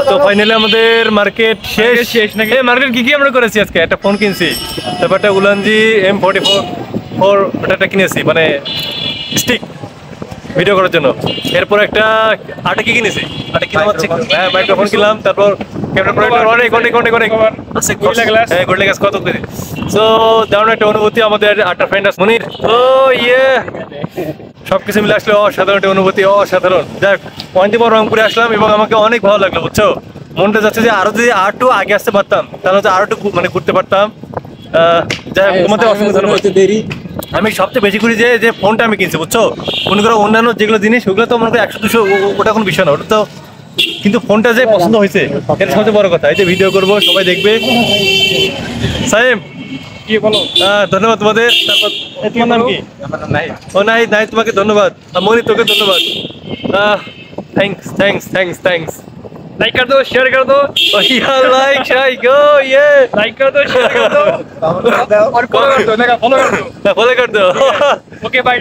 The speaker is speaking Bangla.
তো ফাইনালি আমাদের মার্কেট শেষ নাকি? মার্কেট কি আমরা করেছি আজকে? একটা ফোন কিনছি, তারপর একটা উলানজি M44 ওটা কিনেছি, মানে স্টিক ভিডিও করার জন্য। এরপর একটা আটা কি কিনেছি, আটা কিনা হচ্ছে হ্যাঁ মাইক্রোফোন কিনলাম, তারপর ক্যামেরা কত কেজি। সো দারুণ একটা অনুভূতি। আমাদের আটটা ফ্রেন্ড আছে মনির, ও ইয়ে সবকিছু মিলে আসলে অসাধারণ একটা অনুভূতি, অসাধারণ। যাক পয়েন্টিমর রংপুরে আসলাম এবং আমাকে অনেক ভালো লাগলো, বুঝছো। মনটা যাচ্ছে যে আরো যদি আরেকটু আগে আসতে পারতাম তাহলে হচ্ছে আরো একটু মানে ঘুরতে পারতাম। যাই হোক তোমাদের অসংখ্য ধন্যবাদ। আমি সবচেয়ে বেশি করি যে ফোনটা আমি কিনছি, বুঝছো। মনে করো অন্যান্য যেগুলো জিনিস ওগুলো তো মনে করো 100-200 ওটা কোনো বিষয় না, ওটা তো, কিন্তু ফোনটা যে পছন্দ হয়েছে এটা সবচেয়ে বড় কথা। এই যে ভিডিও করবো, সবাই দেখবে। সাইম কি বলো? ধন্যবাদ তোমাদের। তারপর তোমার নাম কি? ও নাই, তোমাকে ধন্যবাদ। মনি তোকে ধন্যবাদ। थैंक्स। लाइक कर दो, शेयर कर दो। लाइक शाई गो ये लाइक कर दो, शेयर कर दो और फॉलो कर दो। Okay bye.